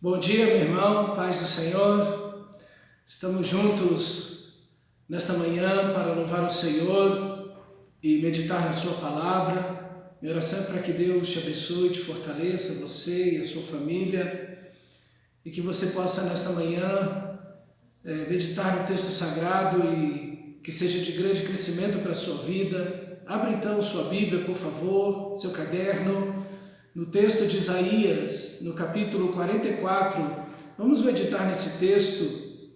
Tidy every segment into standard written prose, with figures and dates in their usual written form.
Bom dia, meu irmão, paz do Senhor. Estamos juntos nesta manhã para louvar o Senhor e meditar na sua palavra. Minha oração é para que Deus te abençoe, te fortaleça, você e a sua família, e que você possa nesta manhã meditar no texto sagrado e que seja de grande crescimento para a sua vida. Abra então sua Bíblia, por favor, seu caderno, no texto de Isaías, no capítulo 44, vamos meditar nesse texto.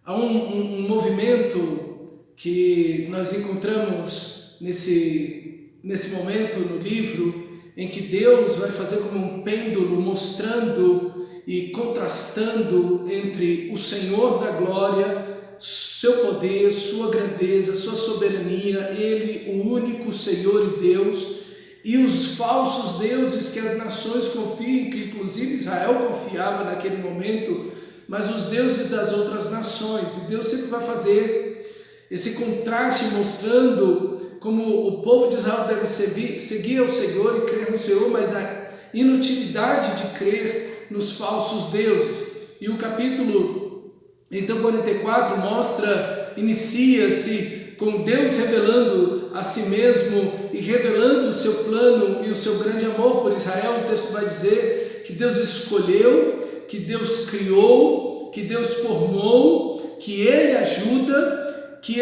Há um movimento que nós encontramos nesse momento no livro, em que Deus vai fazer como um pêndulo, mostrando e contrastando entre o Senhor da glória, seu poder, sua grandeza, sua soberania, Ele, o único Senhor e Deus, e os falsos deuses que as nações confiam, que inclusive Israel confiava naquele momento, mas os deuses das outras nações. E Deus sempre vai fazer esse contraste, mostrando como o povo de Israel deve seguir ao Senhor e crer no Senhor, mas a inutilidade de crer nos falsos deuses. E o capítulo, então, 44 inicia-se com Deus revelando a si mesmo e revelando o seu plano e o seu grande amor por Israel. O texto vai dizer que Deus escolheu, que Deus criou, que Deus formou, que Ele ajuda, que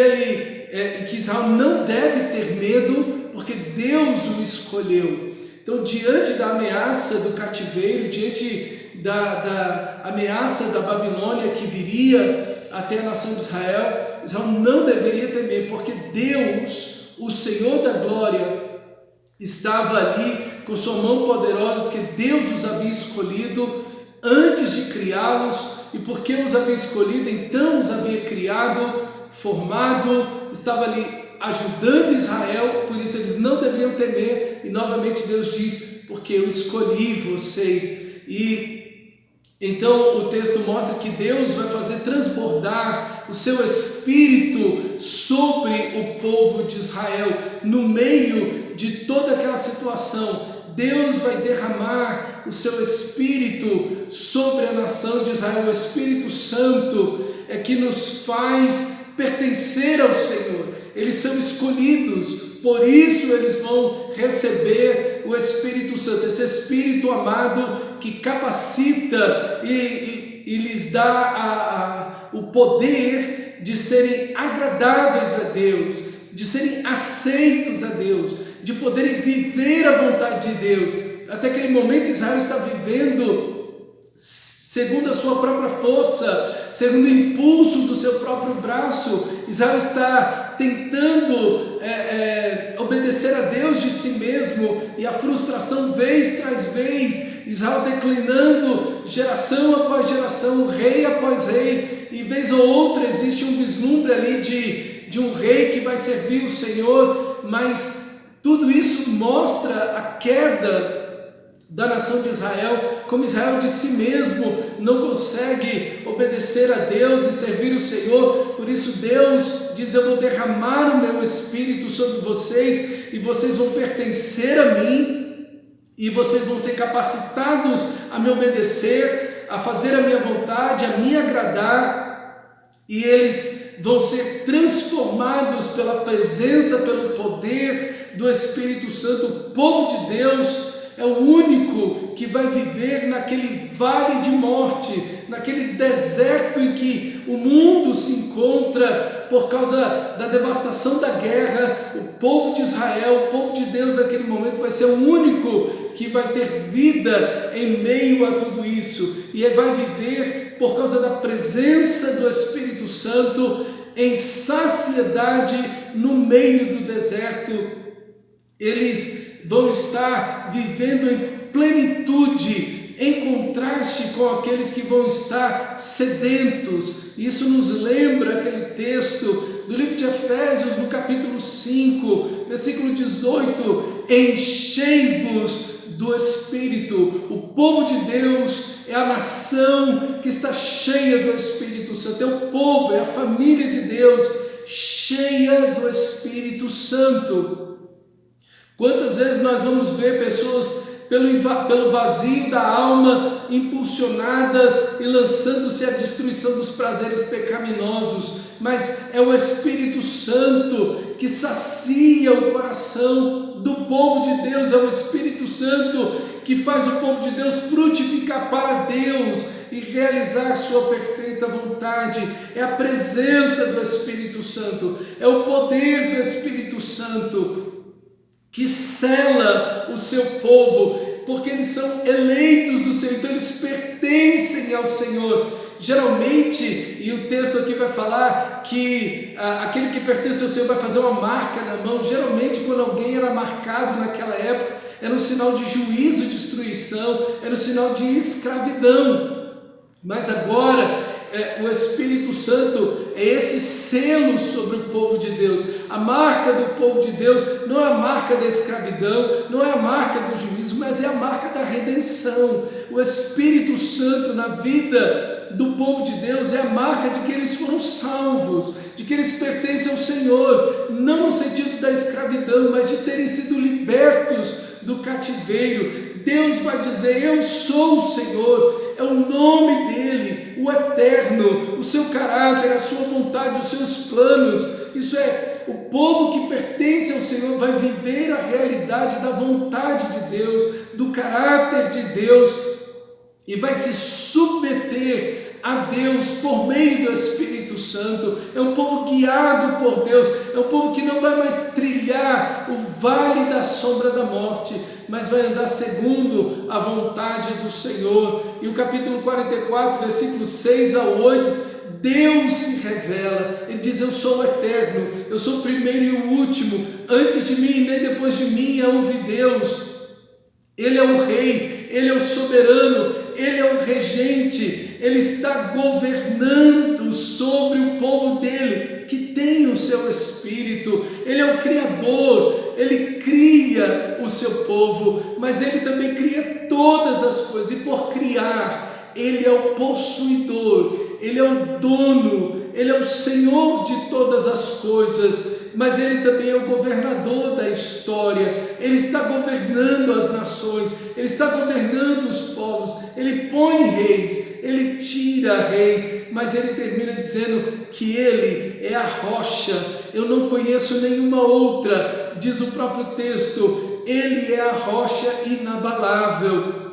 Israel não deve ter medo, porque Deus o escolheu. Então, diante da ameaça do cativeiro, diante da ameaça da Babilônia que viria até a nação de Israel, Israel não deveria temer, porque Deus, o Senhor da glória, estava ali com sua mão poderosa, porque Deus os havia escolhido antes de criá-los, e porque os havia escolhido, então os havia criado, formado, estava ali ajudando Israel, por isso eles não deveriam temer. E novamente Deus diz, porque eu escolhi vocês. E então o texto mostra que Deus vai fazer transbordar o seu Espírito sobre o povo de Israel. No meio de toda aquela situação, Deus vai derramar o seu Espírito sobre a nação de Israel. O Espírito Santo é que nos faz pertencer ao Senhor. Eles são escolhidos, por isso eles vão receber o Espírito Santo, esse Espírito amado que capacita e lhes dá o poder de serem agradáveis a Deus, de serem aceitos a Deus, de poderem viver a vontade de Deus. Até aquele momento Israel está vivendo segundo a sua própria força, segundo o impulso do seu próprio braço. Israel está tentando obedecer a Deus de si mesmo, e a frustração vez tras vez, Israel declinando geração após geração, rei após rei, e vez ou outra existe um vislumbre ali de um rei que vai servir o Senhor, mas tudo isso mostra a queda da nação de Israel, como Israel de si mesmo não consegue obedecer a Deus e servir o Senhor. Por isso Deus diz: eu vou derramar o meu Espírito sobre vocês, e vocês vão pertencer a mim, e vocês vão ser capacitados a me obedecer, a fazer a minha vontade, a me agradar, e eles vão ser transformados pela presença, pelo poder do Espírito Santo. O povo de Deus é o único que vai viver naquele vale de morte, naquele deserto em que o mundo se encontra por causa da devastação da guerra. O povo de Israel, o povo de Deus naquele momento vai ser o único que vai ter vida em meio a tudo isso, e vai viver por causa da presença do Espírito Santo em saciedade no meio do deserto. Eles vão estar vivendo em plenitude, em contraste com aqueles que vão estar sedentos. Isso nos lembra aquele texto do livro de Efésios, no capítulo 5, versículo 18: enchei-vos do Espírito. O povo de Deus é a nação que está cheia do Espírito Santo, é o povo, é a família de Deus cheia do Espírito Santo. Quantas vezes nós vamos ver pessoas pelo vazio da alma, impulsionadas e lançando-se à destruição dos prazeres pecaminosos, mas é o Espírito Santo que sacia o coração do povo de Deus, é o Espírito Santo que faz o povo de Deus frutificar para Deus e realizar sua perfeita vontade. É a presença do Espírito Santo, é o poder do Espírito Santo que sela o seu povo, porque eles são eleitos do Senhor, então eles pertencem ao Senhor. Geralmente, e o texto aqui vai falar que aquele que pertence ao Senhor vai fazer uma marca na mão. Geralmente, quando alguém era marcado naquela época, era um sinal de juízo e destruição, era um sinal de escravidão. Mas agora, o Espírito Santo é esse selo sobre o povo de Deus. A marca do povo de Deus não é a marca da escravidão, não é a marca do juízo, mas é a marca da redenção. O Espírito Santo na vida do povo de Deus é a marca de que eles foram salvos, de que eles pertencem ao Senhor, não no sentido da escravidão, mas de terem sido libertos do cativeiro. Deus vai dizer: eu sou o Senhor, é o nome dele, o eterno, o seu caráter, a sua vontade, os seus planos. Isso é, o povo que pertence ao Senhor vai viver a realidade da vontade de Deus, do caráter de Deus, e vai se submeter a Deus por meio do Espírito Santo. É um povo guiado por Deus, é um povo que não vai mais trilhar o vale da sombra da morte, mas vai andar segundo a vontade do Senhor. E o capítulo 44, versículos 6 ao 8, Deus se revela. Ele diz: eu sou o eterno, eu sou o primeiro e o último, antes de mim nem depois de mim houve Deus. Ele é o rei, ele é o soberano, ele é o regente, ele está governando sobre o povo dele, que tem o seu Espírito. Ele é o Criador, ele cria o seu povo, mas ele também cria todas as coisas, e por criar, ele é o possuidor, ele é o dono, ele é o Senhor de todas as coisas, mas ele também é o governador da história. Ele está governando as nações, ele está governando os povos, ele põe reis, ele tira reis, mas ele termina dizendo que ele é a rocha. Eu não conheço nenhuma outra, diz o próprio texto, ele é a rocha inabalável.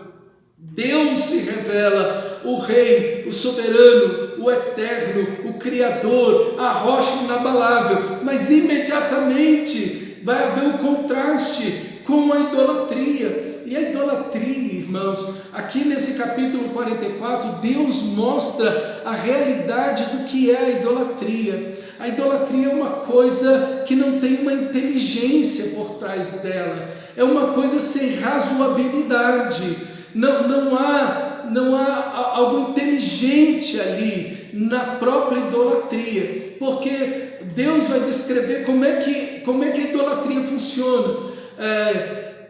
Deus se revela, o Rei, o soberano, o eterno, o Criador, a rocha inabalável, mas imediatamente vai haver um contraste com a idolatria. E a idolatria, irmãos, aqui nesse capítulo 44, Deus mostra a realidade do que é a idolatria. A idolatria é uma coisa que não tem uma inteligência por trás dela, é uma coisa sem razoabilidade. Não há algo inteligente ali na própria idolatria, porque Deus vai descrever como é que a idolatria funciona.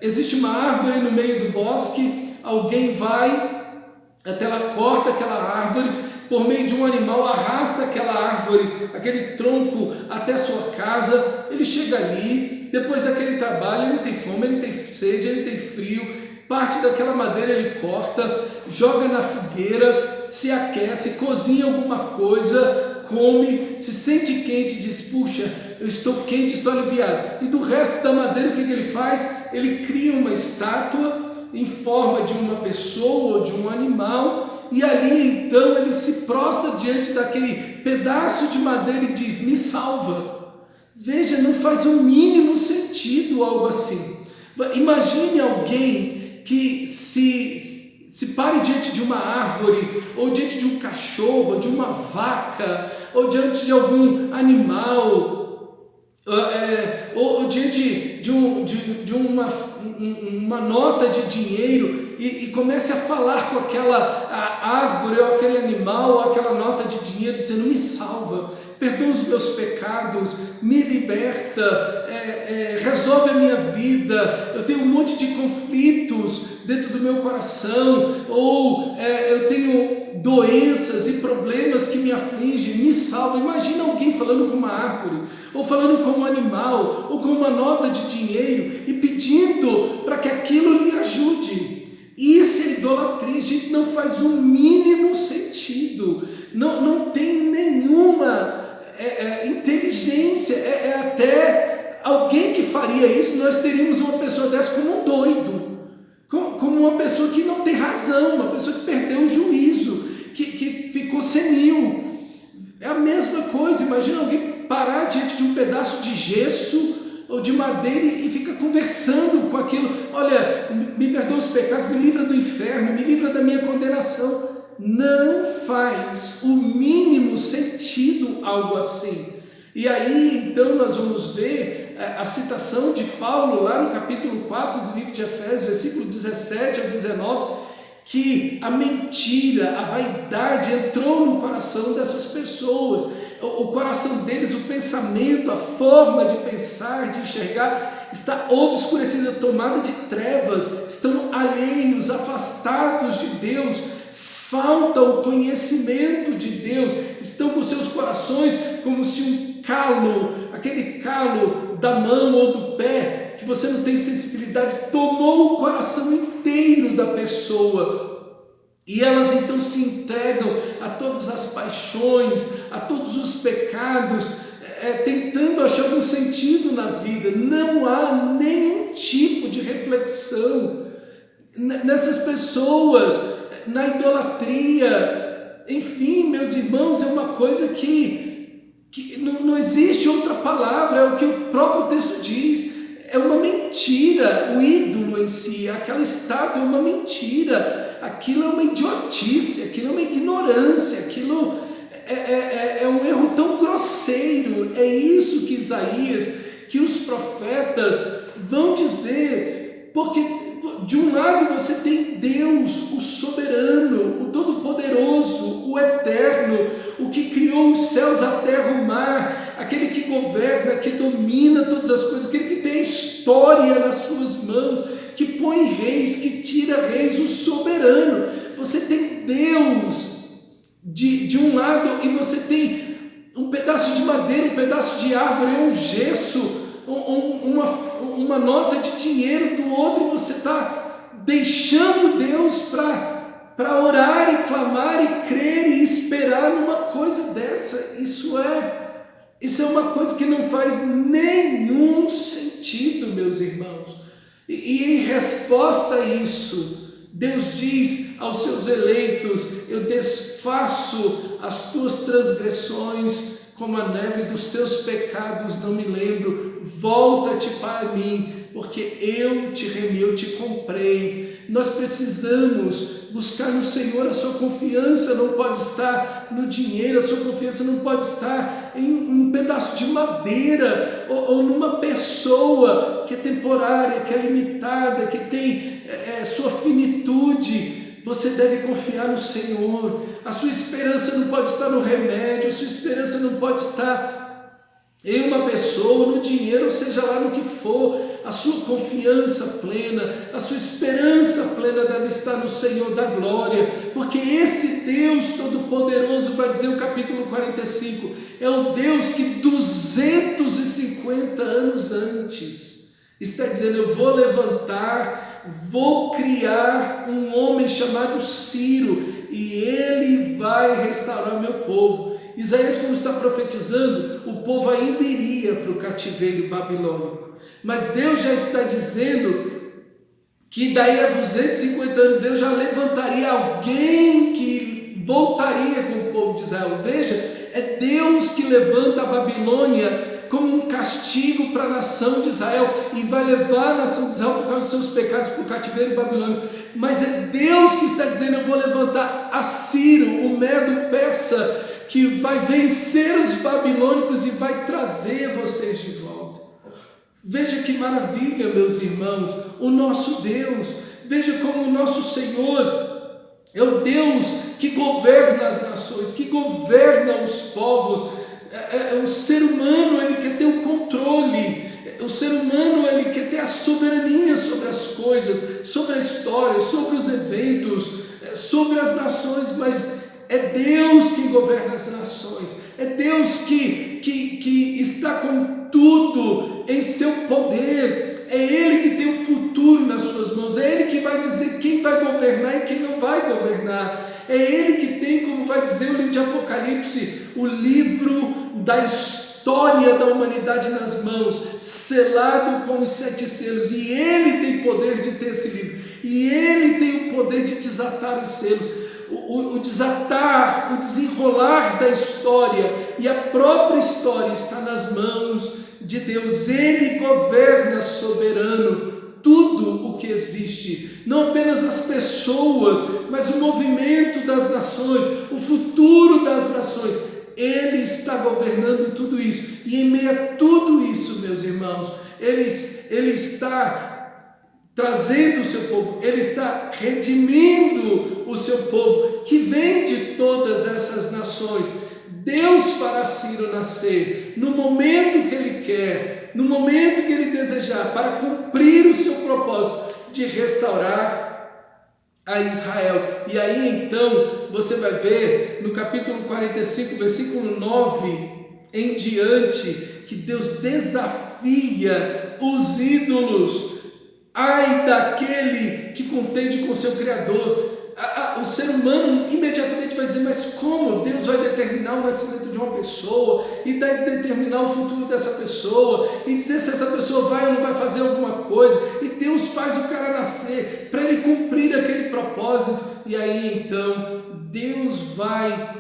Existe uma árvore no meio do bosque, alguém vai até lá, corta aquela árvore, por meio de um animal arrasta aquela árvore, aquele tronco até a sua casa. Ele chega ali, depois daquele trabalho, ele tem fome, ele tem sede, ele tem frio, parte daquela madeira ele corta, joga na fogueira, se aquece, cozinha alguma coisa, come, se sente quente, diz: puxa, eu estou quente, estou aliviado. E do resto da madeira, o que ele faz? Ele cria uma estátua em forma de uma pessoa ou de um animal, e ali então ele se prostra diante daquele pedaço de madeira e diz: me salva. Veja, não faz o mínimo sentido algo assim. Imagine alguém que se pare diante de uma árvore, ou diante de um cachorro, ou de uma vaca, ou diante de algum animal, ou diante de uma nota de dinheiro, e comece a falar com aquela árvore, ou aquele animal, ou aquela nota de dinheiro, dizendo: me salva. perdoa os meus pecados, me liberta, resolve a minha vida. Eu tenho um monte de conflitos dentro do meu coração, ou eu tenho doenças e problemas que me afligem, me salva. Imagina alguém falando com uma árvore, ou falando com um animal, ou com uma nota de dinheiro e pedindo para que aquilo lhe ajude. Isso é idolatria, gente, não faz o mínimo sentido, não tem nenhuma inteligência, até alguém que faria isso, nós teríamos uma pessoa dessa como um doido, como uma pessoa que não tem razão, uma pessoa que perdeu o juízo, que ficou senil. É a mesma coisa, imagina alguém parar diante de um pedaço de gesso ou de madeira e fica conversando com aquilo. Olha, me perdoa os pecados, me livra do inferno, me livra da minha condenação. Não faz o mínimo sentido algo assim. E aí então nós vamos ver a citação de Paulo lá no capítulo 4 do livro de Efésios, versículo 17 ao 19, que a mentira, a vaidade entrou no coração dessas pessoas. O coração deles, o pensamento, a forma de pensar, de enxergar, está obscurecida, tomada de trevas, estão alheios, afastados de Deus, falta o conhecimento de Deus, estão com seus corações como se um calo, aquele calo da mão ou do pé, que você não tem sensibilidade, tomou o coração inteiro da pessoa. E elas então se entregam a todas as paixões, a todos os pecados, tentando achar algum sentido na vida. Não há nenhum tipo de reflexão nessas pessoas, na idolatria. Enfim, meus irmãos, é uma coisa que não existe outra palavra, é o que o próprio texto diz. É uma mentira, o ídolo em si, aquela estátua é uma mentira, aquilo é uma idiotice, aquilo é uma ignorância, aquilo é um erro tão grosseiro. É isso que Isaías, que os profetas vão dizer, porque de um lado você tem Deus, o soberano, o todo-poderoso, o eterno, o que criou os céus, a terra, o mar, aquele que governa, que domina todas as coisas, aquele que tem a história nas suas mãos, que põe reis, que tira reis, o soberano. Você tem Deus de um lado e você tem um pedaço de madeira, um pedaço de árvore, um gesso, uma nota de dinheiro do outro, e você está deixando Deus para orar e clamar e crer e esperar numa coisa dessa. Isso é uma coisa que não faz nenhum sentido, meus irmãos. E em resposta a isso, Deus diz aos seus eleitos: eu desfaço as tuas transgressões como a neve, dos teus pecados não me lembro. Volta-te para mim, porque eu te remi, eu te comprei. Nós precisamos buscar no Senhor. A sua confiança não pode estar no dinheiro, a sua confiança não pode estar em um pedaço de madeira ou numa pessoa que é temporária, que é limitada, que tem sua finitude. Você deve confiar no Senhor. A sua esperança não pode estar no remédio, a sua esperança não pode estar em uma pessoa, no dinheiro, ou seja lá no que for. A sua confiança plena, a sua esperança plena deve estar no Senhor da glória, porque esse Deus Todo-Poderoso, vai dizer o capítulo 45, é o Deus que 250 anos antes está dizendo: eu vou levantar, vou criar um homem chamado Ciro, e ele vai restaurar o meu povo. Isaías, como está profetizando, o povo ainda iria para o cativeiro babilônico, mas Deus já está dizendo que daí a 250 anos Deus já levantaria alguém que voltaria com o povo de Israel. Veja, é Deus que levanta a Babilônia como um castigo para a nação de Israel, e vai levar a nação de Israel por causa dos seus pecados para o cativeiro babilônico. Mas é Deus que está dizendo: eu vou levantar a Ciro, o Medo persa, que vai vencer os babilônicos e vai trazer vocês de volta. Veja que maravilha, meus irmãos, o nosso Deus. Veja como o nosso Senhor é o Deus que governa as nações, que governa os povos. O ser humano, ele quer ter o controle. O ser humano, ele quer ter a soberania sobre as coisas, sobre a história, sobre os eventos, sobre as nações, mas é Deus quem governa as nações, é Deus que está com tudo em seu poder, é Ele que tem o futuro nas suas mãos, é Ele que vai dizer quem vai governar e quem não vai governar, é Ele que tem, como vai dizer o livro de Apocalipse, o livro da história da humanidade nas mãos, selado com os 7 selos, e Ele tem poder de ter esse livro, e Ele tem o poder de desatar os selos. O desatar, o desenrolar da história e a própria história está nas mãos de Deus. Ele governa soberano tudo o que existe, não apenas as pessoas, mas o movimento das nações, o futuro das nações. Ele está governando tudo isso, e em meio a tudo isso, meus irmãos, Ele está trazendo o seu povo, Ele está redimindo o seu povo, que vem de todas essas nações. Deus fará Ciro nascer no momento que Ele quer, no momento que Ele desejar, para cumprir o seu propósito de restaurar a Israel. E aí então você vai ver no capítulo 45, versículo 9 em diante, que Deus desafia os ídolos. Ai daquele que contende com o seu Criador. O ser humano imediatamente vai dizer, mas como Deus vai determinar o nascimento de uma pessoa e determinar o futuro dessa pessoa e dizer se essa pessoa vai ou não vai fazer alguma coisa, e Deus faz o cara nascer para ele cumprir aquele propósito. E aí então Deus vai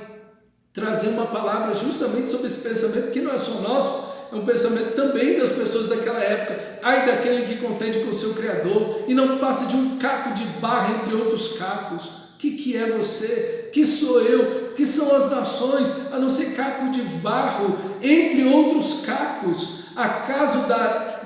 trazer uma palavra justamente sobre esse pensamento, que não é só nosso, é um pensamento também das pessoas daquela época. Ai daquele que contende com o seu Criador e não passa de um caco de barro entre outros cacos. Que é você? Que sou eu? Que são as nações? A não ser caco de barro entre outros cacos. Acaso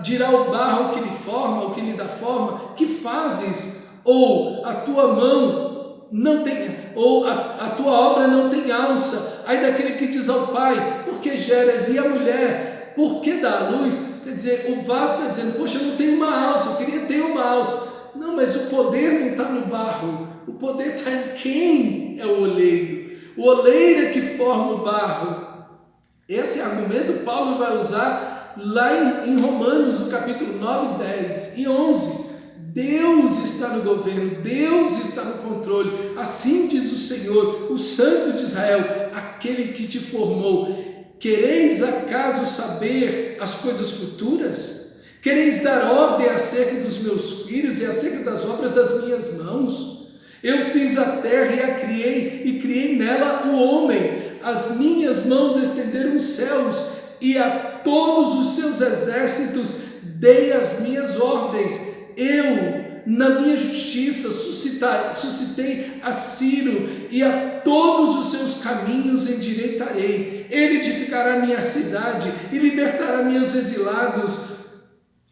dirá o barro que lhe forma, o que lhe dá forma? Que fazes? Ou a tua mão não tem, ou a tua obra não tem alça. Ai daquele que diz ao pai, por que geras? E a mulher, por que dá à luz? Quer dizer, o vaso está dizendo, poxa, eu não tenho uma alça, eu queria ter uma alça. Não, mas o poder não está no barro, o poder está em quem é o oleiro. O oleiro é que forma o barro. Esse argumento Paulo vai usar lá em Romanos, no capítulo 9, 10 e 11. Deus está no governo, Deus está no controle. Assim diz o Senhor, o Santo de Israel, aquele que te formou. Quereis acaso saber as coisas futuras? Quereis dar ordem acerca dos meus filhos e acerca das obras das minhas mãos? Eu fiz a terra e a criei, e criei nela o homem. As minhas mãos estenderam os céus, e a todos os seus exércitos dei as minhas ordens. Eu, na minha justiça, suscitei a Ciro, e a todos os seus caminhos endireitarei. Ele edificará minha cidade e libertará meus exilados,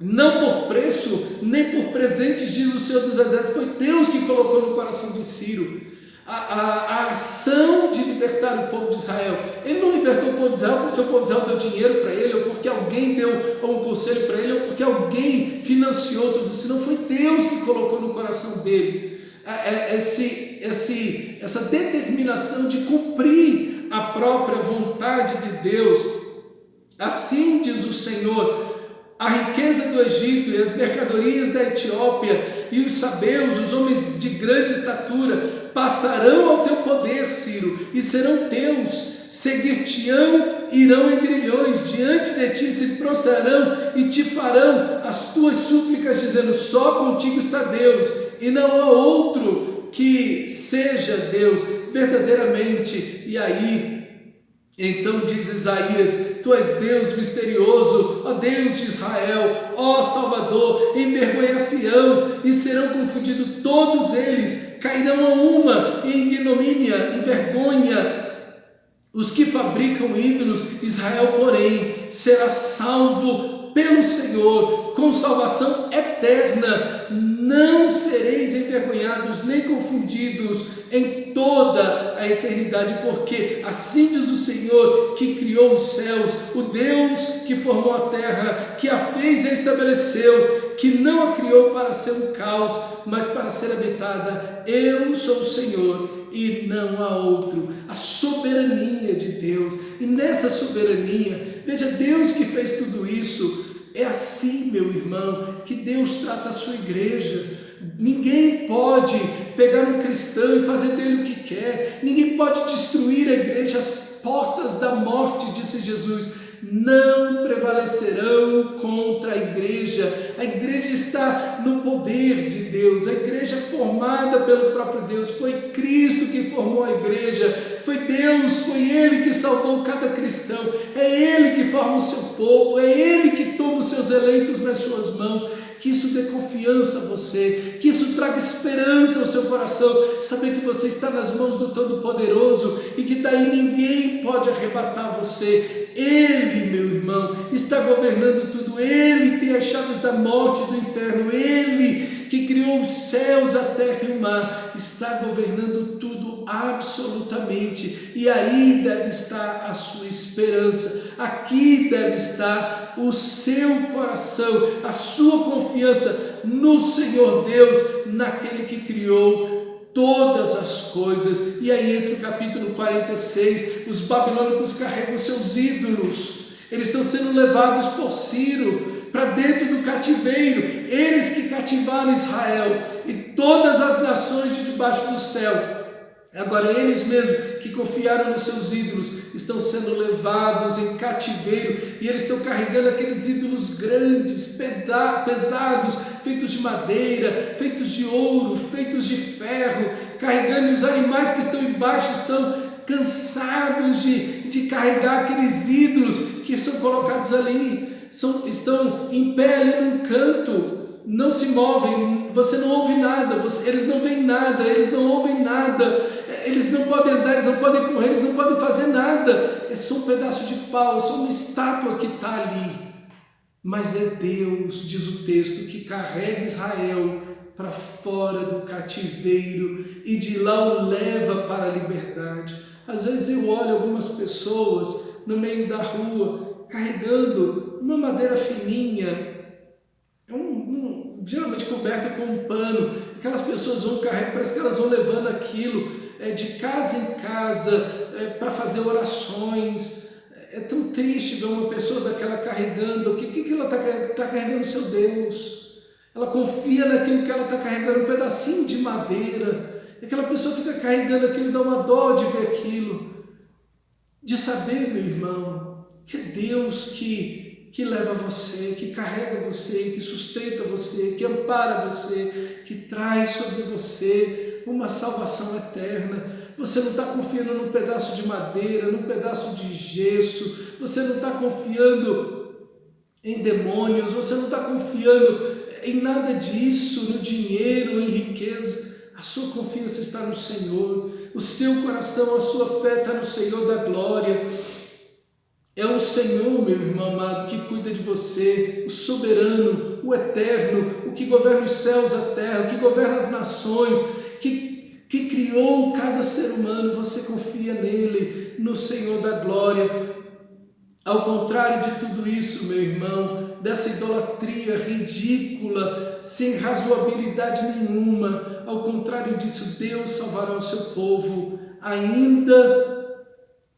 não por preço, nem por presentes, diz o Senhor dos Exércitos. Foi Deus que colocou no coração de Ciro a ação de libertar o povo de Israel. Ele não libertou o povo de Israel porque o povo de Israel deu dinheiro para ele, ou porque alguém deu um conselho para ele, ou porque alguém financiou tudo isso. Não, foi Deus que colocou no coração dele essa determinação de cumprir a própria vontade de Deus. Assim diz o Senhor: a riqueza do Egito e as mercadorias da Etiópia e os sabeus, os homens de grande estatura, passarão ao teu poder, Ciro, e serão teus. Seguir-te-ão, irão em grilhões, diante de ti se prostrarão e te farão as tuas súplicas, dizendo: só contigo está Deus, e não há outro que seja Deus verdadeiramente. E aí então diz Isaías: tu és Deus misterioso, ó Deus de Israel, ó Salvador, envergonha Sião, e serão confundidos todos eles, cairão a uma em ignomínia, em vergonha, os que fabricam ídolos. Israel, porém, será salvo pelo Senhor, com salvação eterna. Não sereis envergonhados nem confundidos em toda a eternidade, porque assim diz o Senhor que criou os céus, o Deus que formou a terra, que a fez e a estabeleceu, que não a criou para ser um caos, mas para ser habitada. Eu sou o Senhor e não há outro. A soberania de Deus, e nessa soberania, veja, Deus que fez tudo isso. É assim, meu irmão, que Deus trata a sua igreja. Ninguém pode pegar um cristão e fazer dele o que quer. Ninguém pode destruir a igreja. As portas da morte, disse Jesus, não prevalecerão contra a igreja. A igreja está no poder de Deus. A igreja é formada pelo próprio Deus. Foi Cristo que formou a igreja. Foi Deus, foi Ele que salvou cada cristão. É Ele que forma o seu povo. É Ele que toma os seus eleitos nas suas mãos. Que isso dê confiança a você, que isso traga esperança ao seu coração, saber que você está nas mãos do Todo-Poderoso e que daí ninguém pode arrebatar você. Ele, meu irmão, está governando tudo. Ele tem as chaves da morte e do inferno. Ele que criou os céus, a terra e o mar, está governando tudo absolutamente. E aí deve estar a sua esperança. Aqui deve estar o seu coração, a sua confiança no Senhor Deus, naquele que criou todas as coisas. E aí entra o capítulo 46, os babilônicos carregam seus ídolos, eles estão sendo levados por Ciro para dentro do cativeiro, eles que cativaram Israel e todas as nações de debaixo do céu. Agora eles mesmos que confiaram nos seus ídolos estão sendo levados em cativeiro e eles estão carregando aqueles ídolos grandes, pesados, feitos de madeira, feitos de ouro, feitos de ferro, carregando, e os animais que estão embaixo estão cansados de carregar aqueles ídolos que são colocados ali, estão em pé ali num canto. Não se movem, você não ouve nada, eles não veem nada, eles não ouvem nada, eles não podem andar, eles não podem correr, eles não podem fazer nada. É só um pedaço de pau, é só uma estátua que está ali. Mas é Deus, diz o texto, que carrega Israel para fora do cativeiro e de lá o leva para a liberdade. Às vezes eu olho algumas pessoas no meio da rua carregando uma madeira fininha, geralmente coberta com um pano. Aquelas pessoas vão carregar, parece que elas vão levando aquilo de casa em casa para fazer orações. É tão triste ver uma pessoa daquela carregando. O que ela está carregando? O seu Deus. Ela confia naquilo que ela está carregando, um pedacinho de madeira. E aquela pessoa fica carregando aquilo, dá uma dó de ver aquilo, de saber, meu irmão, que é Deus que leva você, que carrega você, que sustenta você, que ampara você, que traz sobre você uma salvação eterna. Você não está confiando num pedaço de madeira, num pedaço de gesso, você não está confiando em demônios, você não está confiando em nada disso, no dinheiro, em riqueza. A sua confiança está no Senhor, o seu coração, a sua fé está no Senhor da glória. É o Senhor, meu irmão amado, que cuida de você, o soberano, o eterno, o que governa os céus, a terra, o que governa as nações, que criou cada ser humano. Você confia nele, no Senhor da glória. Ao contrário de tudo isso, meu irmão, dessa idolatria ridícula, sem razoabilidade nenhuma, ao contrário disso, Deus salvará o seu povo, ainda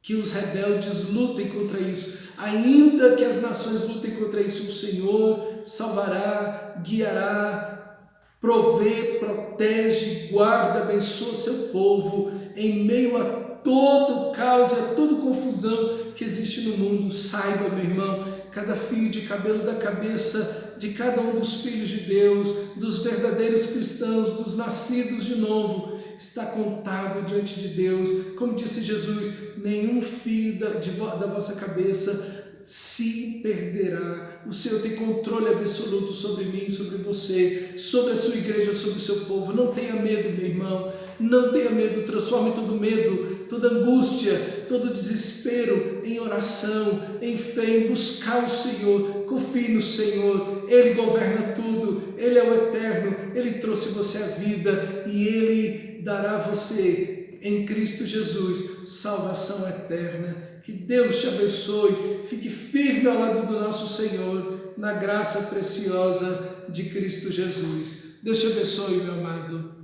que os rebeldes lutem contra isso, ainda que as nações lutem contra isso, o Senhor salvará, guiará, provê, protege, guarda, abençoa seu povo em meio a todo caos, a toda confusão que existe no mundo. Saiba, meu irmão, cada fio de cabelo da cabeça de cada um dos filhos de Deus, dos verdadeiros cristãos, dos nascidos de novo, está contado diante de Deus. Como disse Jesus, nenhum fio da vossa cabeça se perderá. O Senhor tem controle absoluto sobre mim, sobre você, sobre a sua igreja, sobre o seu povo. Não tenha medo, meu irmão, não tenha medo. Transforme todo medo toda angústia, todo desespero, em oração, em fé, em buscar o Senhor. Confie no Senhor, Ele governa tudo, Ele é o eterno, Ele trouxe você à vida e Ele dará a você, em Cristo Jesus, salvação eterna. Que Deus te abençoe, fique firme ao lado do nosso Senhor, na graça preciosa de Cristo Jesus. Deus te abençoe, meu amado.